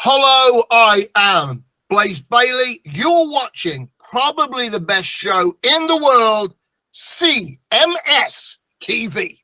Hello, I am Blaze Bayley. You're watching probably the best show in the world, CMS TV.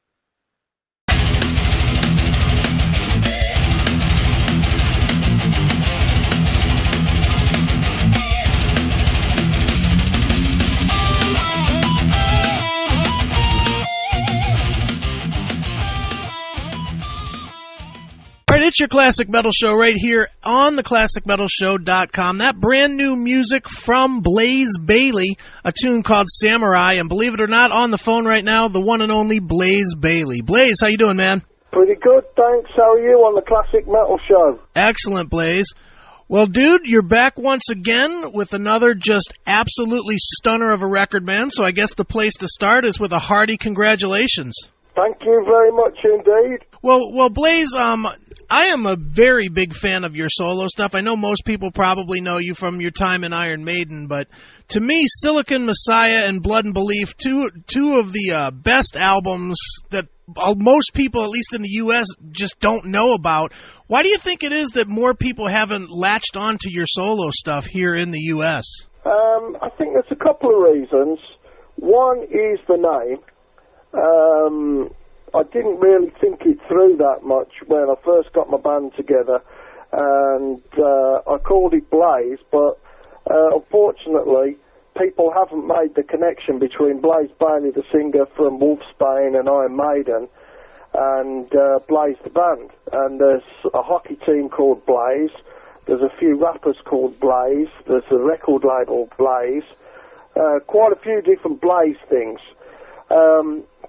All right, it's your Classic Metal Show right here on the ClassicMetalShow.com. That brand new music from Blaze Bayley, a tune called Samurai, and believe it or not, on the phone right now, the one and only Blaze Bayley. Blaze, how you doing, man? Pretty good, thanks. How are you on the Classic Metal Show? Excellent, Blaze. Well, dude, you're back once again with another just absolutely stunner of a record, man, so I guess the place to start is with a hearty congratulations. Thank you very much indeed. Well, Blaze, I am a very big fan of your solo stuff. I know most people probably know you from your time in Iron Maiden, but to me, Silicon Messiah and Blood and Belief, two of the best albums that most people, at least in the U.S., just don't know about. Why do you think it is that more people haven't latched onto your solo stuff here in the U.S.? I think there's a couple of reasons. One is the name. I didn't really think it through that much when I first got my band together, and I called it Blaze, but unfortunately people haven't made the connection between Blaze Bayley, the singer from Wolfsbane and Iron Maiden, and Blaze the band. And there's a hockey team called Blaze, there's a few rappers called Blaze, there's a record label Blaze, quite a few different Blaze things.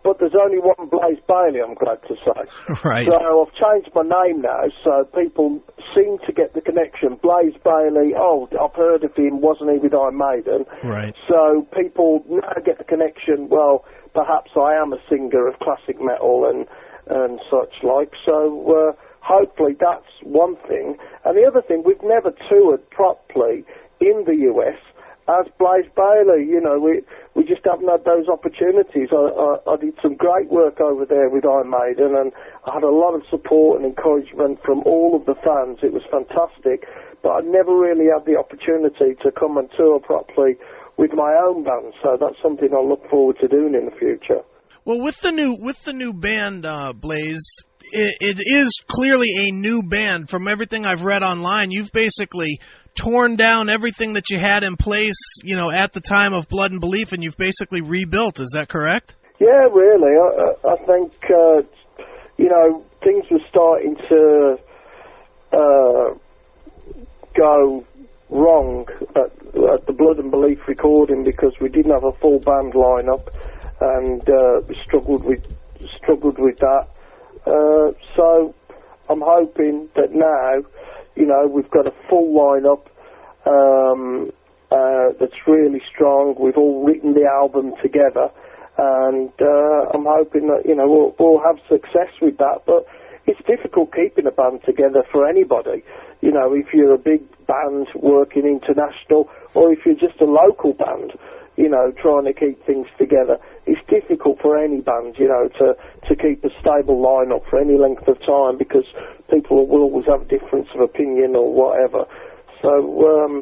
But there's only one Blaze Bayley, I'm glad to say. Right. So I've changed my name now, so people seem to get the connection. Blaze Bayley, oh, I've heard of him, wasn't he with Iron Maiden? Right. So people now get the connection, well, perhaps I am a singer of classic metal and such like. So hopefully that's one thing. And the other thing, we've never toured properly in the US as Blaze Bayley. You know, we just haven't had those opportunities. I did some great work over there with Iron Maiden, and I had a lot of support and encouragement from all of the fans. It was fantastic, but I never really had the opportunity to come and tour properly with my own band, so that's something I look forward to doing in the future. Well, with the new band, Blaze, it is clearly a new band. From everything I've read online, you've basically torn down everything that you had in place, you know, at the time of Blood and Belief, and you've basically rebuilt. Is that correct? Yeah, really. I think, you know, things were starting to go wrong at the Blood and Belief recording because we didn't have a full band lineup, and we struggled with that. So I'm hoping that now, you know, we've got a full lineup that's really strong. We've all written the album together, and I'm hoping that, you know, we'll have success with that. But it's difficult keeping a band together for anybody. You know, if you're a big band working international, or if you're just a local band, you know, trying to keep things together. It's difficult for any band, you know, to keep a stable lineup for any length of time, because people will always have a difference of opinion or whatever. So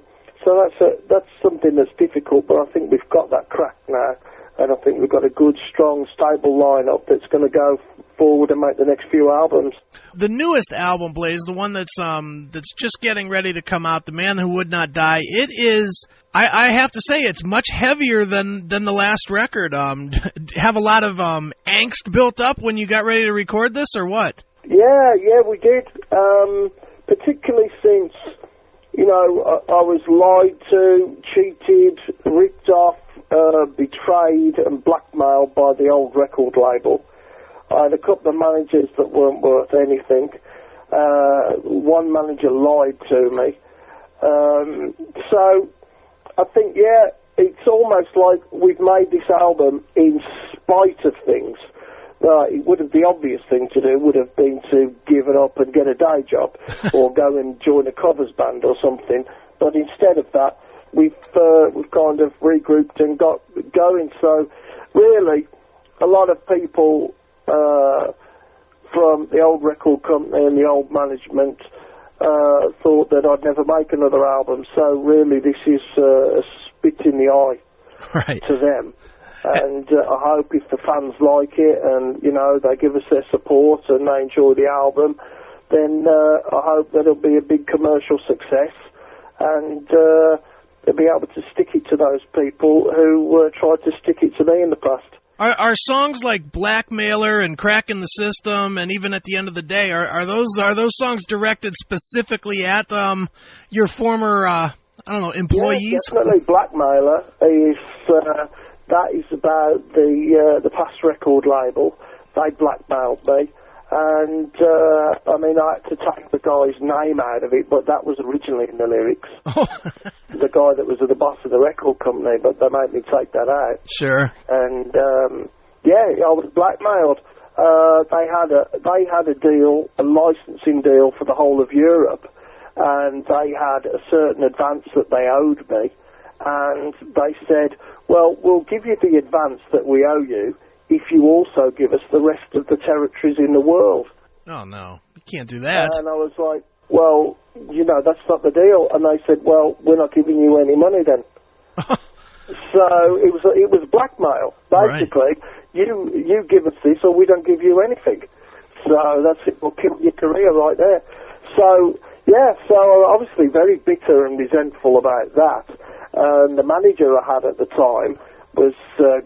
that's something that's difficult, but I think we've got that crack now, and I think we've got a good, strong, stable lineup that's going to go forward and make the next few albums. The newest album, Blaze, the one that's just getting ready to come out, The Man Who Would Not Die, it is, I have to say, it's much heavier than the last record. Have a lot of angst built up when you got ready to record this, or what? Yeah, we did. Particularly since, you know, I was lied to, cheated, ripped off, betrayed and blackmailed by the old record label. I had a couple of managers that weren't worth anything. One manager lied to me. So I think, yeah, it's almost like we've made this album in spite of things. It would have, the obvious thing to do would have been to give it up and get a day job or go and join a covers band or something. But instead of that, we've kind of regrouped and got going. So really, a lot of people from the old record company and the old management thought that I'd never make another album. So really, this is a spit in the eye to them. And I hope if the fans like it and, you know, they give us their support and they enjoy the album, then I hope that it'll be a big commercial success, and they'll be able to stick it to those people who tried to stick it to me in the past. Are songs like Blackmailer and Cracking the System and even At the End of the Day, are those songs directed specifically at your former employees? Yeah, definitely. Blackmailer is that is about the past record label. They blackmailed me, and I mean, I had to take the guy's name out of it, but that was originally in the lyrics. The guy that was the boss of the record company, but they made me take that out. Sure. And I was blackmailed. They had a deal, a licensing deal for the whole of Europe, and they had a certain advance that they owed me, and they said, well, we'll give you the advance that we owe you if you also give us the rest of the territories in the world. Oh, no. You can't do that. And I was like, well, you know, that's not the deal. And they said, well, we're not giving you any money then. So it was blackmail. Basically, you give us this or we don't give you anything. So that's it. We'll kill your career right there. So, yeah, so obviously very bitter and resentful about that. The manager I had at the time was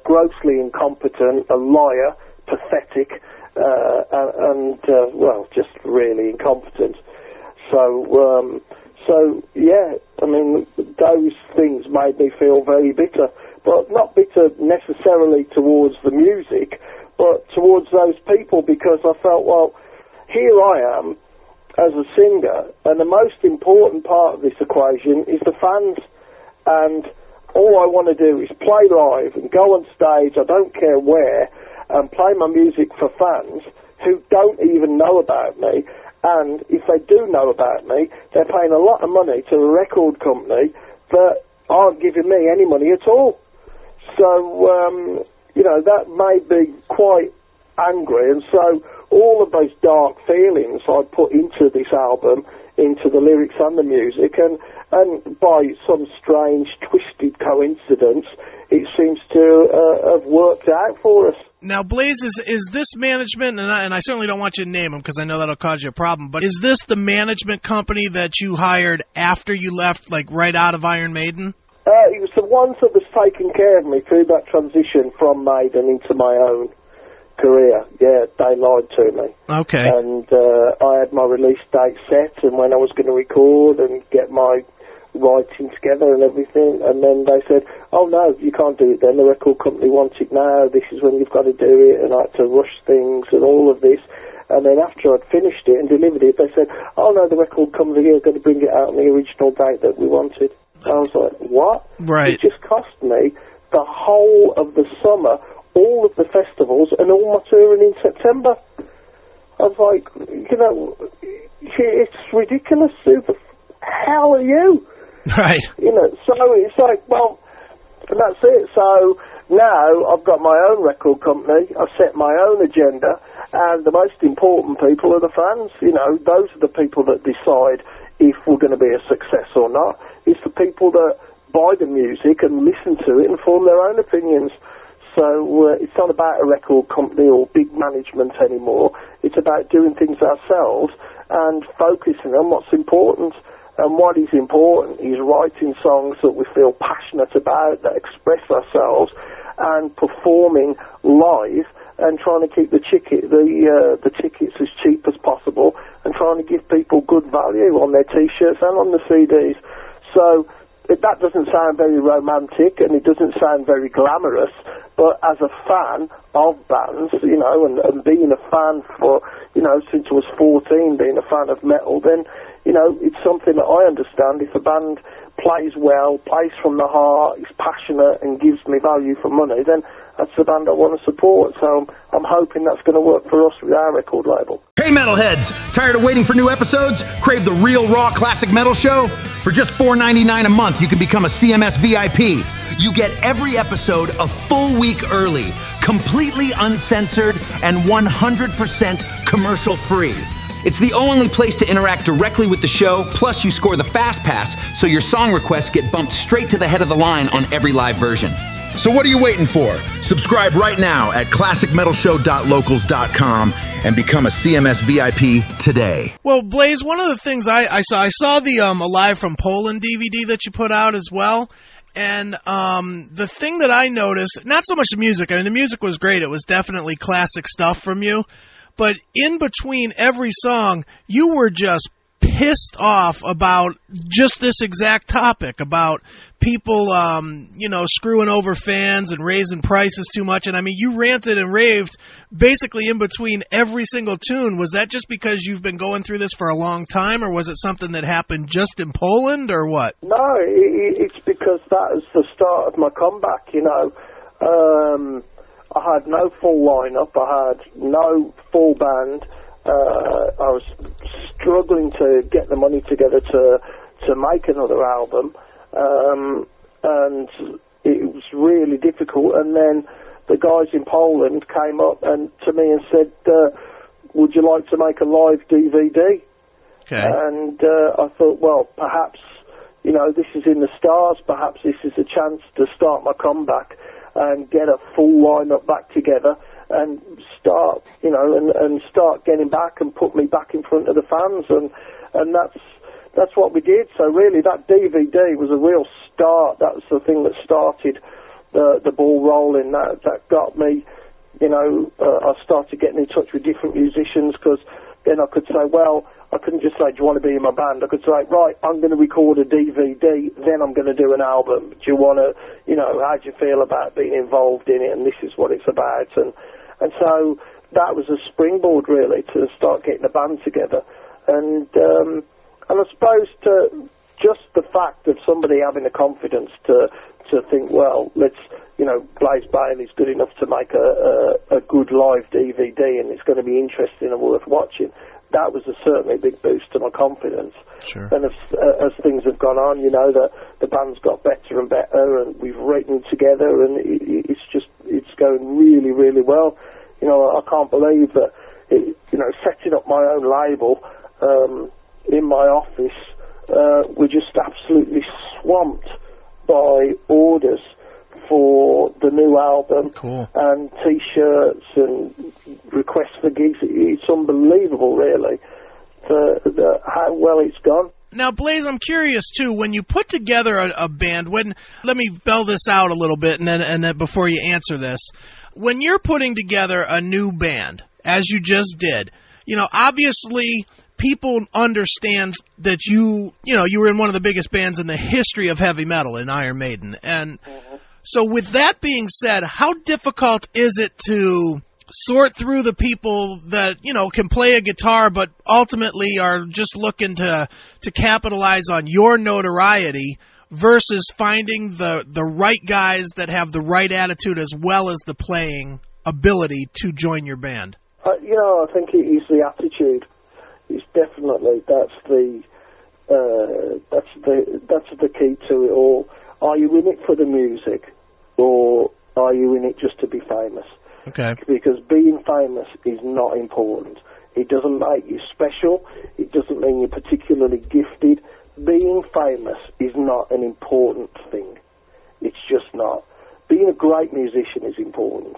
grossly incompetent, a liar, pathetic, and just really incompetent. So yeah, I mean, those things made me feel very bitter, but not bitter necessarily towards the music, but towards those people, because I felt, well, here I am as a singer, and the most important part of this equation is the fans. And all I want to do is play live and go on stage, I don't care where, and play my music for fans who don't even know about me. And if they do know about me, they're paying a lot of money to a record company that aren't giving me any money at all. So, that made me quite angry. And so all of those dark feelings I put into this album, into the lyrics and the music, and by some strange, twisted coincidence, it seems to have worked out for us. Now, Blaze, is this management, and I certainly don't want you to name them because I know that'll cause you a problem, but is this the management company that you hired after you left, like right out of Iron Maiden? It was the ones that was taking care of me through that transition from Maiden into my own career. Yeah, they lied to me. Okay. And I had my release date set and when I was going to record and get my writing together and everything, and then they said, oh no, you can't do it then, the record company wants it now, this is when you've got to do it, and I had to rush things and all of this. And then after I'd finished it and delivered it, they said, oh no, the record company are going to bring it out on the original date that we wanted. I was like, what? Right. It just cost me the whole of the summer, all of the festivals, and all my touring in September. I was like, it's ridiculous. Who the hell are you? Right. So it's like, well, and that's it. So now I've got my own record company. I've set my own agenda, and the most important people are the fans. Those are the people that decide if we're going to be a success or not. It's the people that buy the music and listen to it and form their own opinions. So it's not about a record company or big management anymore. It's about doing things ourselves and focusing on what's important. And what is important is writing songs that we feel passionate about, that express ourselves, and performing live and trying to keep the tickets as cheap as possible and trying to give people good value on their T-shirts and on the CDs. So that doesn't sound very romantic and it doesn't sound very glamorous, but as a fan of bands, and being a fan for, since I was 14, being a fan of metal, then, it's something that I understand. If a band plays well, plays from the heart, is passionate and gives me value for money, then that's the band I want to support. So I'm hoping that's going to work for us with our record label. Hey metalheads, tired of waiting for new episodes? Crave the real raw classic metal show? For just $4.99 a month, you can become a CMS VIP. You get every episode a full week early, completely uncensored and 100% commercial free. It's the only place to interact directly with the show, plus you score the Fast Pass, so your song requests get bumped straight to the head of the line on every live version. So what are you waiting for? Subscribe right now at classicmetalshow.locals.com and become a CMS VIP today. Well, Blaze, one of the things I saw the Alive from Poland DVD that you put out as well. And the thing that I noticed, not so much the music. I mean, the music was great. It was definitely classic stuff from you. But in between every song, you were just pissed off about just this exact topic, about people, screwing over fans and raising prices too much. And, I mean, you ranted and raved basically in between every single tune. Was that just because you've been going through this for a long time, or was it something that happened just in Poland, or what? No, it's because that was the start of my comeback, I had no full lineup. I had no full band. I was struggling to get the money together to make another album, and it was really difficult. And then the guys in Poland came up to me and said, would you like to make a live DVD? Okay. And I thought, well, perhaps, this is in the stars. Perhaps this is a chance to start my comeback and get a full lineup back together and start, and start getting back and put me back in front of the fans, and that's what we did. So really, that DVD was a real start. That was the thing that started the ball rolling. That got me, I started getting in touch with different musicians, because then I could say, well, I couldn't just say, do you want to be in my band? I could say, right, I'm going to record a DVD, then I'm going to do an album. Do you want to, how do you feel about being involved in it? And this is what it's about. And so that was a springboard, really, to start getting a band together. And I suppose just the fact of somebody having the confidence to think, well, let's, Blaze Bayley's good enough to make a good live DVD, and it's going to be interesting and worth watching. That was certainly a big boost to my confidence. Sure. And as things have gone on, the band's got better and better, and we've written together, and it's going really, really well. I can't believe that, setting up my own label in my office, we're just absolutely swamped by orders for the new album. Cool. And T-shirts and requests for gigs. It's unbelievable, really, how well it's gone. Now, Blaze, I'm curious, too, when you put together a band, let me spell this out a little bit and then before you answer this. When you're putting together a new band, as you just did, obviously people understand that you were in one of the biggest bands in the history of heavy metal in Iron Maiden. And so with that being said, how difficult is it to sort through the people that, can play a guitar but ultimately are just looking to capitalize on your notoriety versus finding the right guys that have the right attitude as well as the playing ability to join your band? I think it is the attitude. It's definitely that's the key to it all. Are you in it for the music, or are you in it just to be famous? Okay. Because being famous is not important. It doesn't make you special. It doesn't mean you're particularly gifted. Being famous is not an important thing. It's just not. Being a great musician is important.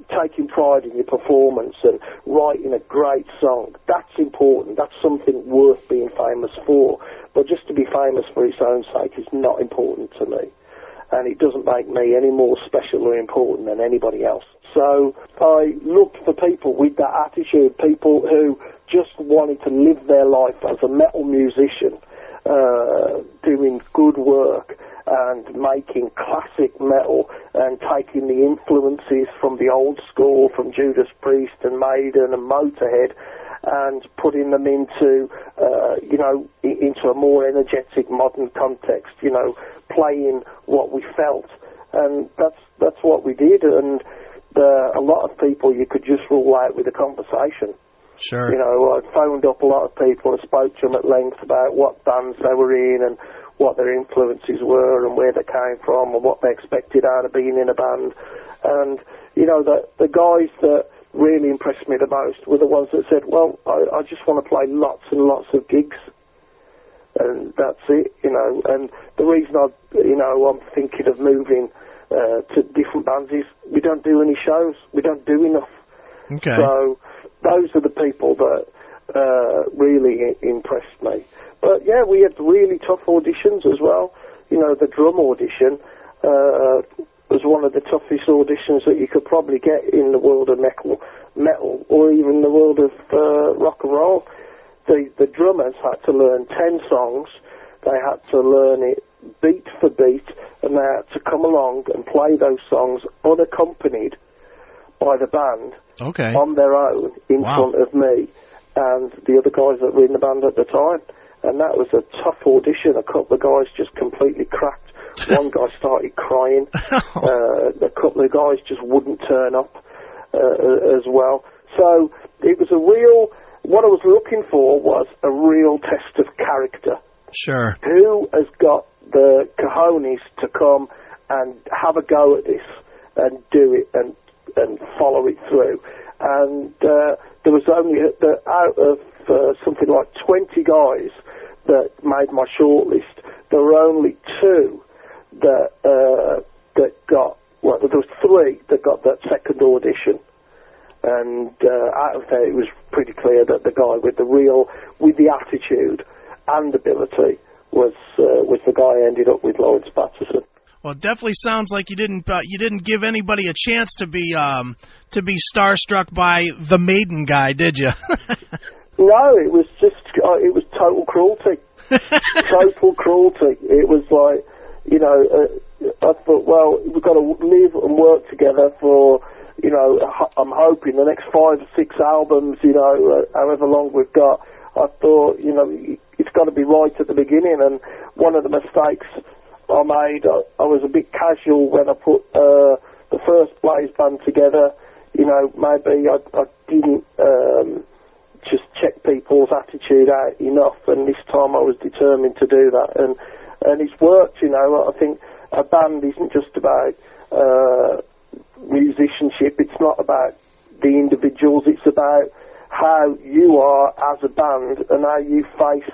Taking pride in your performance and writing a great song, that's important. That's something worth being famous for. But just to be famous for its own sake is not important to me. And it doesn't make me any more special or important than anybody else. So I looked for people with that attitude, people who just wanted to live their life as a metal musician, doing good work and making classic metal and taking the influences from the old school, from Judas Priest and Maiden and Motorhead, and putting them into a more energetic modern context, playing what we felt. And that's what we did. And a lot of people you could just rule out with a conversation. Sure. I phoned up a lot of people and spoke to them at length about what bands they were in and what their influences were and where they came from and what they expected out of being in a band. And, the guys that really impressed me the most were the ones that said, well, I just want to play lots and lots of gigs, and that's it, you know. And the reason I'm thinking of moving to different bands is we don't do any shows, we don't do enough. Okay. So those are the people that really impressed me. But yeah, we had really tough auditions as well. You know, the drum audition was one of the toughest auditions that you could probably get in the world of metal or even the world of rock and roll. The drummers had to learn 10 songs. They had to learn it beat for beat, and they had to come along and play those songs unaccompanied by the band on their own in front of me and the other guys that were in the band at the time. And that was a tough audition. A couple of guys just completely cracked. One guy started crying. A couple of guys just wouldn't turn up as well. So it was what I was looking for was a real test of character. Sure. Who has got the cojones to come and have a go at this and do it and follow it through? And there was only, out of something like 20 guys that made my shortlist, there were only 2 that got, well, there was 3 that got that second audition. And out of that, it was pretty clear that the guy with the attitude and ability was the guy I ended up with, Lawrence Patterson. Well, it definitely sounds like you didn't give anybody a chance to be starstruck by the Maiden guy, did you? No, it was total cruelty. Total cruelty. It was like, you know, I thought, well, we've got to live and work together for, you know, I'm hoping the next 5 or 6 albums, you know, however long we've got. I thought, you know, it's got to be right at the beginning. And one of the mistakes I made, I was a bit casual when I put the first Blaze band together. You know, maybe I didn't just check people's attitude out enough, and this time I was determined to do that, and it's worked. You know, I think a band isn't just about musicianship. It's not about the individuals. It's about how you are as a band and how you face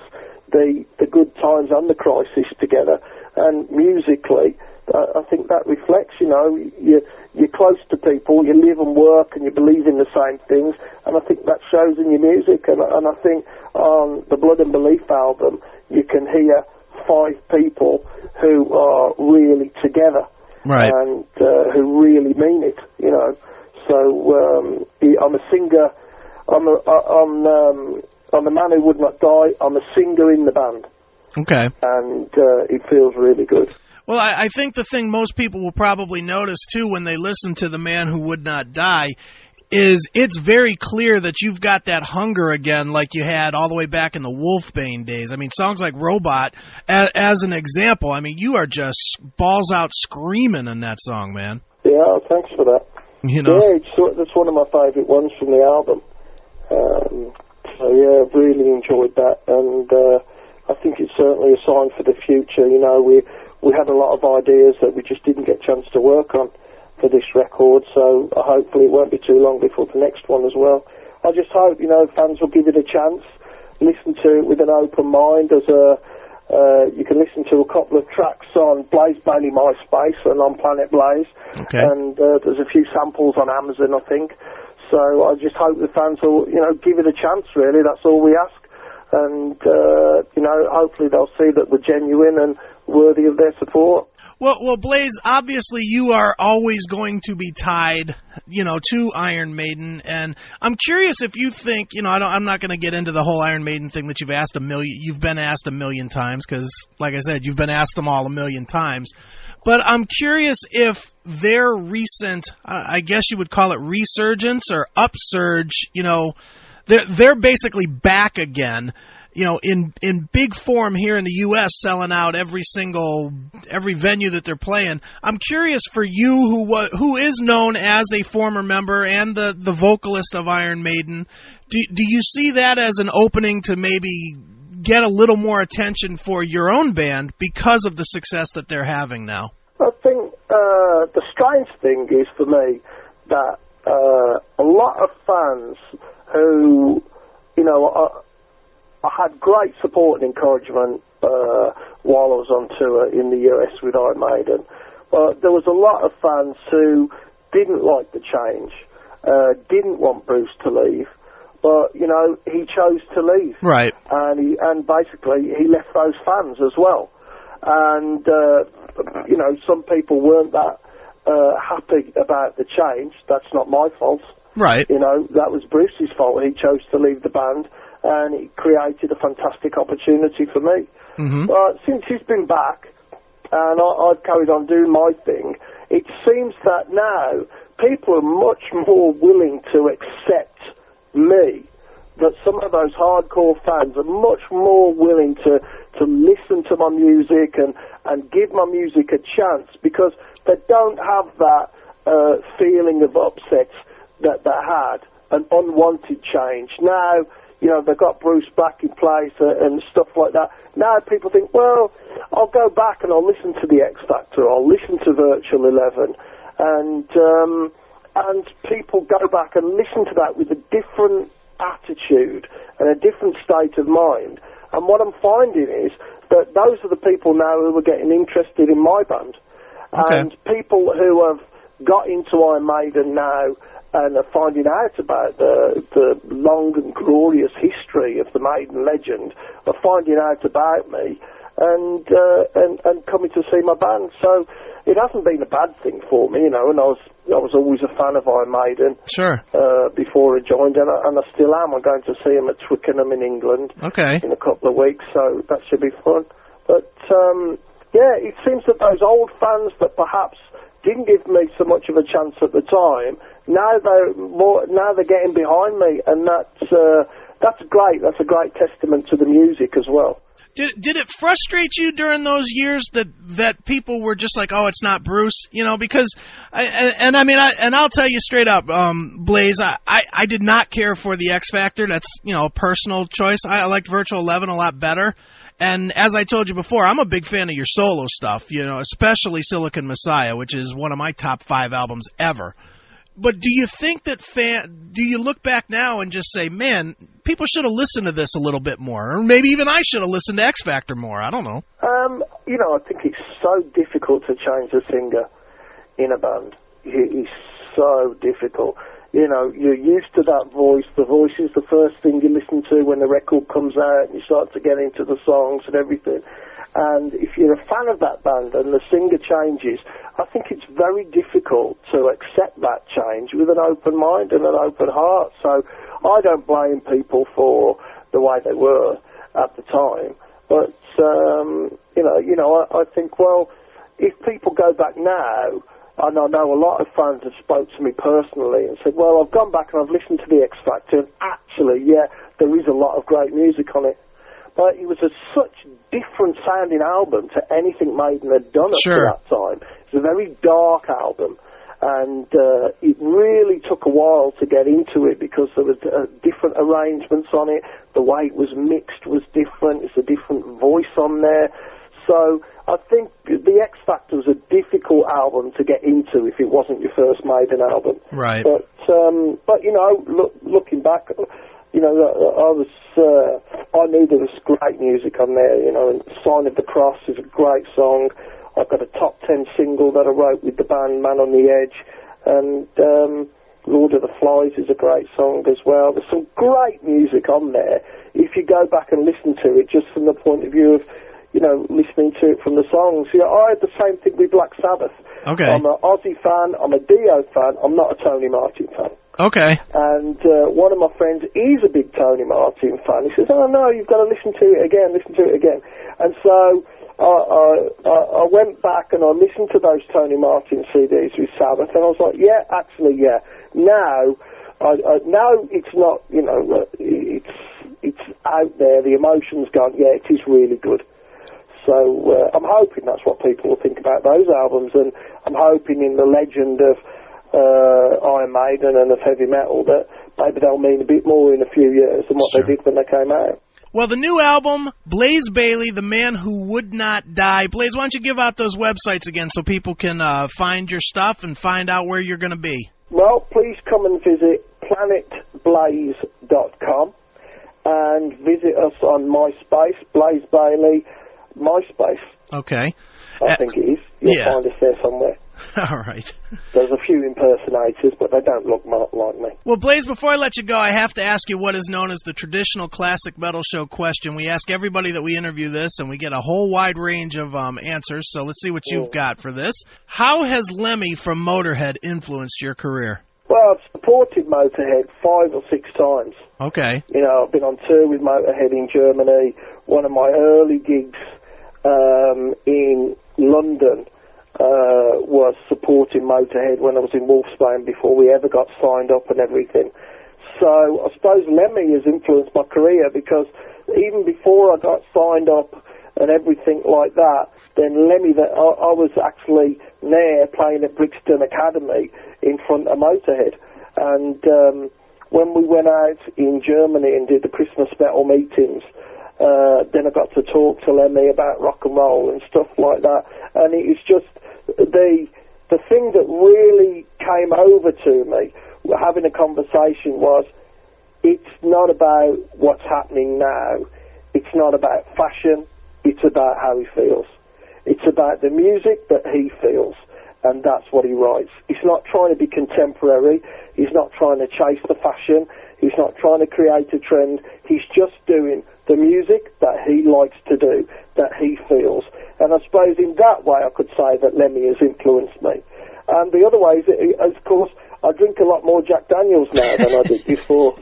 the good times and the crisis together. And musically, I think that reflects, you know, you're close to people, you live and work, and you believe in the same things, and I think that shows in your music. And I think on the Blood and Belief album, you can hear 5 people who are really together, right, and who really mean it, you know. So I'm a singer. I'm the Man Who Would Not Die. I'm a singer in the band. Okay. And it feels really good. Well, I think the thing most people will probably notice, too, when they listen to The Man Who Would Not Die, is it's very clear that you've got that hunger again like you had all the way back in the Wolfbane days. I mean, songs like Robot, as an example, I mean, you are just balls out screaming in that song, man. Yeah, thanks for that. You know? Yeah, that's one of my favourite ones from the album. So, yeah, I've really enjoyed that, and I think it's certainly a sign for the future. You know, we had a lot of ideas that we just didn't get a chance to work on for this record, so hopefully it won't be too long before the next one as well. I just hope, you know, fans will give it a chance, listen to it with an open mind. You can listen to a couple of tracks on Blaze Bayley MySpace and on Planet Blaze, okay, and there's a few samples on Amazon, I think. So I just hope the fans will, you know, give it a chance, really. That's all we ask. And, you know, hopefully they'll see that we're genuine and worthy of their support. Well, Blaze, obviously you are always going to be tied, you know, to Iron Maiden, and I'm curious if you think, you know, I'm not going to get into the whole Iron Maiden thing that you've been asked a million times, because, like I said, you've been asked them all a million times, but I'm curious if their recent, I guess you would call it resurgence or upsurge, you know, they're basically back again, you know, in big form here in the U.S., selling out every venue that they're playing. I'm curious for you, who is known as a former member and the vocalist of Iron Maiden, do you see that as an opening to maybe get a little more attention for your own band because of the success that they're having now? I think the strange thing is for me that a lot of fans who, you know, I had great support and encouragement while I was on tour in the US with Iron Maiden, but there was a lot of fans who didn't like the change, didn't want Bruce to leave, but, you know, he chose to leave. Right. And basically he left those fans as well. And, you know, some people weren't that happy about the change. That's not my fault. Right. You know, that was Bruce's fault. He chose to leave the band, and it created a fantastic opportunity for me. Mm-hmm. But since he's been back, and I've carried on doing my thing, it seems that now people are much more willing to accept me, that some of those hardcore fans are much more willing to listen to my music and give my music a chance, because they don't have that feeling of upset that they had, an unwanted change. Now, you know, they've got Bruce back in place and stuff like that. Now people think, well, I'll go back and I'll listen to the X Factor, I'll listen to Virtual 11, and people go back and listen to that with a different attitude and a different state of mind. And what I'm finding is that those are the people now who are getting interested in my band. Okay. And people who have got into Iron Maiden now and are finding out about the long and glorious history of the Maiden legend, are finding out about me and coming to see my band. So it hasn't been a bad thing for me, you know, and I was always a fan of Iron Maiden. Sure. Before I joined, and I still am. I'm going to see him at Twickenham in England in a couple of weeks, so that should be fun. But yeah, it seems that those old fans that perhaps didn't give me so much of a chance at the time, now they're getting behind me, and that's great. That's a great testament to the music as well. Did it frustrate you during those years that people were just like, oh, it's not Bruce, you know? Because I'll tell you straight up, Blaze, I did not care for the X Factor. That's, you know, a personal choice. I liked Virtual 11 a lot better. And as I told you before, I'm a big fan of your solo stuff, you know, especially Silicon Messiah, which is one of my top 5 albums ever. But do you think that do you look back now and just say, man, people should have listened to this a little bit more, or maybe even I should have listened to X Factor more? I don't know. You know, I think it's so difficult to change a singer in a band. It's so difficult. You know, you're used to that voice. The voice is the first thing you listen to when the record comes out, and you start to get into the songs and everything. And if you're a fan of that band and the singer changes, I think it's very difficult to accept that change with an open mind and an open heart. So I don't blame people for the way they were at the time. But, I think, well, if people go back now, and I know a lot of fans have spoke to me personally and said, well, I've gone back and I've listened to the X Factor, and actually, yeah, there is a lot of great music on it. But it was such different sounding album to anything Maiden had done up to that time. It's a very dark album, and it really took a while to get into it because there was different arrangements on it. The way it was mixed was different. It's a different voice on there. So I think the X Factor was a difficult album to get into if it wasn't your first Maiden album. Right. But you know, looking back, you know, I knew there was great music on there. You know, and Sign of the Cross is a great song. I've got a top 10 single that I wrote with the band Man on the Edge, and Lord of the Flies is a great song as well. There's some great music on there if you go back and listen to it just from the point of view of, you know, listening to it from the songs. You know, I had the same thing with Black Sabbath. Okay. I'm an Ozzy fan, I'm a Dio fan, I'm not a Tony Martin fan. Okay. And one of my friends, he's a big Tony Martin fan. He says, oh no, you've got to listen to it again. And so I went back and I listened to those Tony Martin CDs with Sabbath, and I was like, yeah, actually, yeah. Now it's not, you know, it's out there, the emotion's gone, yeah, it is really good. So I'm hoping that's what people will think about those albums, and I'm hoping in the legend of Iron Maiden and of heavy metal that maybe they'll mean a bit more in a few years than what they did when they came out. Well, the new album, Blaze Bayley, The Man Who Would Not Die. Blaze, why don't you give out those websites again so people can find your stuff and find out where you're going to be? Well, please come and visit planetblaze.com and visit us on MySpace, Blaze Bayley, MySpace. Okay. I think it is. You'll find us there somewhere. All right. There's a few impersonators, but they don't look like me. Well, Blaze, before I let you go, I have to ask you what is known as the traditional classic metal show question. We ask everybody that we interview this, and we get a whole wide range of answers, so let's see what you've got for this. How has Lemmy from Motorhead influenced your career? Well, I've supported Motorhead 5 or 6 times. Okay. You know, I've been on tour with Motorhead in Germany. One of my early gigs in London was supporting Motorhead when I was in Wolfsbane before we ever got signed up and everything. So I suppose Lemmy has influenced my career, because even before I got signed up and everything like that, then Lemmy, I was actually there playing at Brixton Academy in front of Motorhead. And when we went out in Germany and did the Christmas metal meetings, then I got to talk to Lemmy about rock and roll and stuff like that. And it was just the thing that really came over to me, having a conversation, was it's not about what's happening now. It's not about fashion. It's about how he feels. It's about the music that he feels, and that's what he writes. He's not trying to be contemporary. He's not trying to chase the fashion. He's not trying to create a trend. He's just doing the music that he likes to do, that he feels. And I suppose in that way I could say that Lemmy has influenced me. And the other way is, of course, I drink a lot more Jack Daniels now than I did before.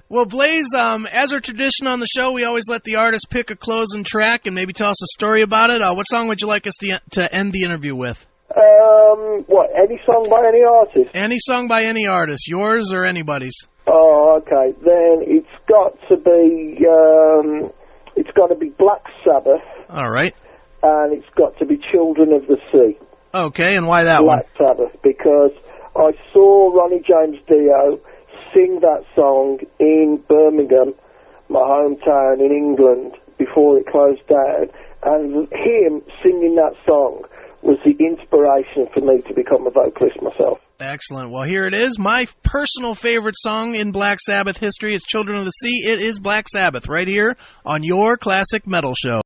Well, Blaze, as our tradition on the show, we always let the artist pick a closing track and maybe tell us a story about it. What song would you like us to end the interview with? Any song by any artist? Any song by any artist, yours or anybody's. Oh, okay. Then it's got to be Black Sabbath. All right. And it's got to be Children of the Sea. Okay, and why that Black Sabbath, because I saw Ronnie James Dio sing that song in Birmingham, my hometown in England, before it closed down, and him singing that song was the inspiration for me to become a vocalist myself. Excellent. Well, here it is. My personal favorite song in Black Sabbath history is Children of the Sea. It is Black Sabbath right here on your Classic Metal Show.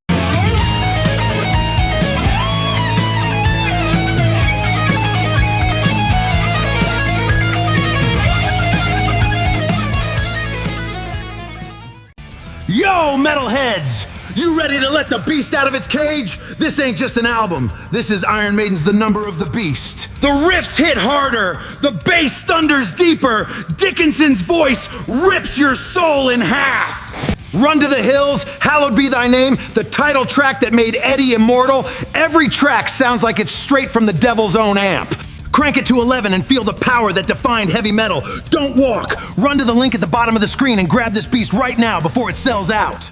Yo, metalheads! You ready to let the beast out of its cage? This ain't just an album. This is Iron Maiden's The Number of the Beast. The riffs hit harder. The bass thunders deeper. Dickinson's voice rips your soul in half. Run to the Hills, Hallowed Be Thy Name, the title track that made Eddie immortal. Every track sounds like it's straight from the devil's own amp. Crank it to 11 and feel the power that defined heavy metal. Don't walk. Run to the link at the bottom of the screen and grab this beast right now before it sells out.